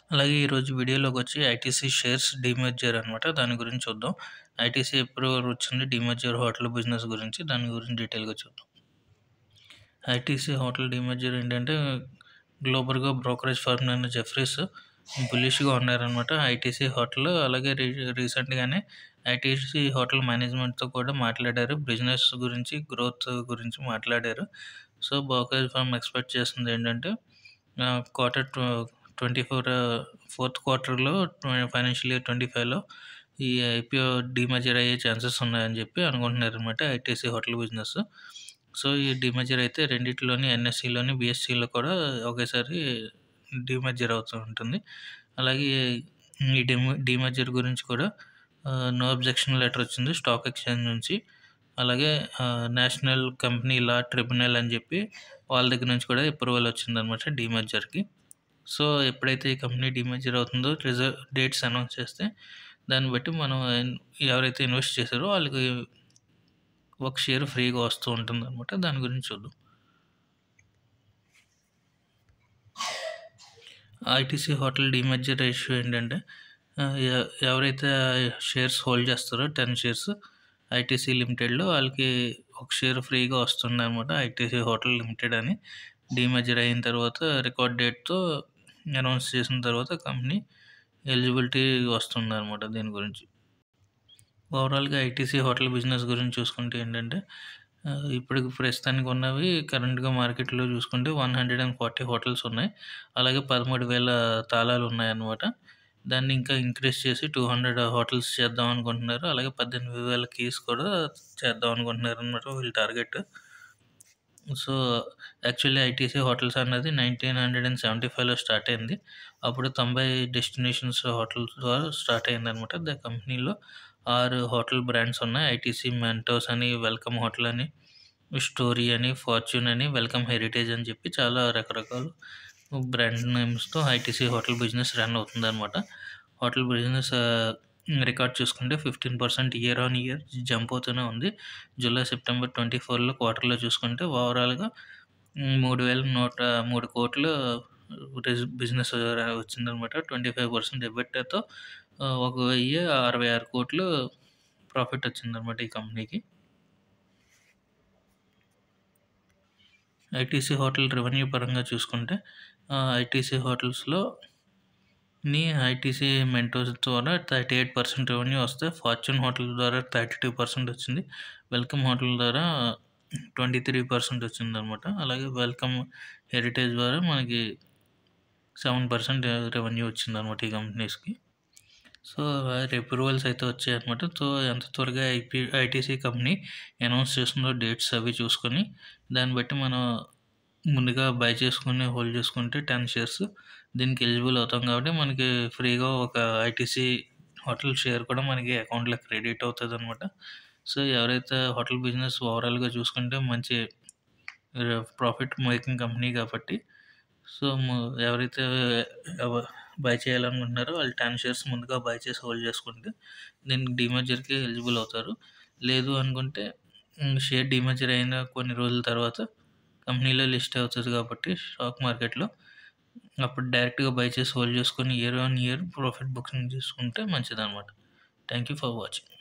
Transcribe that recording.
అలాగే ఈరోజు వీడియోలోకొచ్చి ITC shares demerger అనమాట. దాని గురించి చూద్దాం. ఐటీసీ ఎప్పుడు వచ్చింది డీమెర్జర్ హోటల్ బిజినెస్ గురించి, దాని గురించి డీటెయిల్‌గా చూద్దాం. ఐటీసీ హోటల్ డీమెర్జర్ ఏంటంటే గ్లోబల్‌గా బ్రోకరేజ్ ఫర్మ్ అయిన జెఫ్రీస్ బుల్లిష్‌గా ఉన్నారనమాట. ఐటీసీ హోటల్ అలాగే రీసెంట్‌గానే ఐటీసీ హోటల్ మేనేజ్మెంట్‌తో కూడా మాట్లాడారు. బిజినెస్ గురించి, గ్రోత్ గురించి మాట్లాడారు. సో, బ్రోకరేజ్ ఫర్మ్ ఎక్స్‌పెక్ట్ చేస్తుంది ఏంటంటే క్వార్టర్ 24 ఫోర్త్ క్వార్టర్‌లో ఫైనాన్షియల్ ఇయర్ 25లో ఈ ఐపీఓ డీమెర్జర్ అయ్యే ఛాన్సెస్ ఉన్నాయని చెప్పి అనుకుంటున్నారనమాట ఐటీసీ హోటల్ బిజినెస్. సో, ఈ డీమెర్జర్ అయితే రెండిట్లోని ఎన్ఎస్ఈలోని, బీఎస్ఈలో కూడా ఒకేసారి డీమెర్జర్ అవుతూ ఉంటుంది. అలాగే ఈ డీమెర్జర్ గురించి కూడా నో అబ్జెక్షన్ లెటర్ వచ్చింది స్టాక్ ఎక్స్చేంజ్ నుంచి. అలాగే నేషనల్ కంపెనీ లా ట్రిబ్యునల్ అని చెప్పి వాళ్ళ దగ్గర నుంచి కూడా అప్రూవల్ వచ్చిందనమాట డీమెర్జర్‌కి. సో, ఎప్పుడైతే ఈ కంపెనీ డీమెర్జర్ అవుతుందో డేట్స్ అనౌన్స్ చేస్తే దాన్ని బట్టి మనం ఎవరైతే ఇన్వెస్ట్ చేశారో వాళ్ళకి ఒక షేర్ ఫ్రీగా వస్తూ ఉంటుందనమాట. దాని గురించి చూద్దాం. ఐటీసీ హోటల్ డీమెర్జర్ రేషియో ఏంటంటే ఎవరైతే షేర్స్ హోల్డ్ చేస్తారో 10 షేర్స్ ఐటీసీ లిమిటెడ్లో వాళ్ళకి ఒక షేర్ ఫ్రీగా వస్తుందన్నమాట. ఐటీసీ హోటల్ లిమిటెడ్ అని డీమెర్జర్ అయిన తర్వాత రికార్డ్ డేట్తో అనౌన్స్ చేసిన తర్వాత కంపెనీ ఎలిజిబిలిటీ వస్తుందన్నమాట. దీని గురించి ఓవరాల్గా ఐటీసీ హోటల్ బిజినెస్ గురించి చూసుకుంటే ఏంటంటే ఇప్పుడు ప్రస్తుతానికి ఉన్నవి కరెంట్గా మార్కెట్లో చూసుకుంటే 140 హోటల్స్ ఉన్నాయి. అలాగే 13,000 తాళాలు ఉన్నాయన్నమాట. దాన్ని ఇంకా ఇంక్రీజ్ చేసి 200 హోటల్స్ చేద్దాం అనుకుంటున్నారు. అలాగే 18,000 కీస్ కూడా చేద్దాం అనుకుంటున్నారు అనమాట వీళ్ళ target. So, actually ITC hotels అన్నది 1975లో స్టార్ట్ అయింది. అప్పుడు 90 డెస్టినేషన్స్ హోటల్స్ ద్వారా స్టార్ట్ అయిందనమాట. కంపెనీలో 6 హోటల్ బ్రాండ్స్ ఉన్నాయి. ఐటీసీ మెంటోస్ అని, వెల్కమ్ హోటల్ అని, స్టోరీ అని, ఫార్చ్యూన్ అని, వెల్కమ్ హెరిటేజ్ అని చెప్పి చాలా రకరకాల బ్రాండ్ నేమ్స్‌తో ఐటీసీ హోటల్ బిజినెస్ రన్ అవుతుందనమాట. హోటల్ బిజినెస్ రికార్డ్ చూసుకుంటే 15% ఇయర్ ఆన్ ఇయర్ జంప్ అవుతూనే ఉంది. జూలై, సెప్టెంబర్ 24లో క్వార్టర్‌లో చూసుకుంటే ఓవరాల్‌గా 3,103 కోట్లు బిజినెస్ వచ్చిందనమాట. 25% ఎబిటాతో 1,066 కోట్లు ప్రాఫిట్ వచ్చిందనమాట ఈ కంపెనీకి. ఐటీసీ హోటల్ రెవెన్యూ పరంగా చూసుకుంటే ఐటీసీ హోటల్స్‌లో ఐటీసీ మెంటోస్ ద్వారా 38% రెవెన్యూ వస్తే, ఫార్చ్యూన్ హోటల్ ద్వారా 32% వచ్చింది. వెల్కమ్ హోటల్ ద్వారా 23% వచ్చిందనమాట. అలాగే వెల్కమ్ హెరిటేజ్ ద్వారా మనకి 7% రెవెన్యూ వచ్చిందనమాట ఈ కంపెనీస్‌కి. సో, అప్రూవల్స్ అయితే వచ్చాయన్నమాట. సో, ఎంత త్వరగా ఐటీసీ కంపెనీ అనౌన్స్ చేస్తుందో డేట్స్ అవి చూసుకొని దాన్ని బట్టి మనం ముందుగా బై చేసుకొని హోల్డ్ చేసుకుంటే 10 షేర్స్ దీనికి ఎలిజిబుల్ అవుతాం కాబట్టి మనకి ఫ్రీగా ఒక ఐటీసీ హోటల్ షేర్ కూడా మనకి అకౌంట్లో క్రెడిట్ అవుతుందన్నమాట. సో, ఎవరైతే హోటల్ బిజినెస్ ఓవరాల్‌గా చూసుకుంటే మంచి ప్రాఫిట్ మేకింగ్ కంపెనీ కాబట్టి సో, ఎవరైతే బై చేయాలనుకుంటున్నారో వాళ్ళు 10 షేర్స్ ముందుగా బై చేసి హోల్డ్ చేసుకుంటే దీనికి డీమెర్జర్‌కి ఎలిజిబుల్ అవుతారు. లేదు అనుకుంటే షేర్ డీమెర్జర్ అయిన కొన్ని రోజుల తర్వాత కంపెనీలో లిస్ట్ అవుతది కాబట్టి స్టాక్ మార్కెట్‌లో అప్పుడు డైరెక్ట్‌గా బై చేసి హోల్డ్ చేసుకొని year on year profit booking చేసుకుంటే మంచిదన్నమాట. Thank you for watching.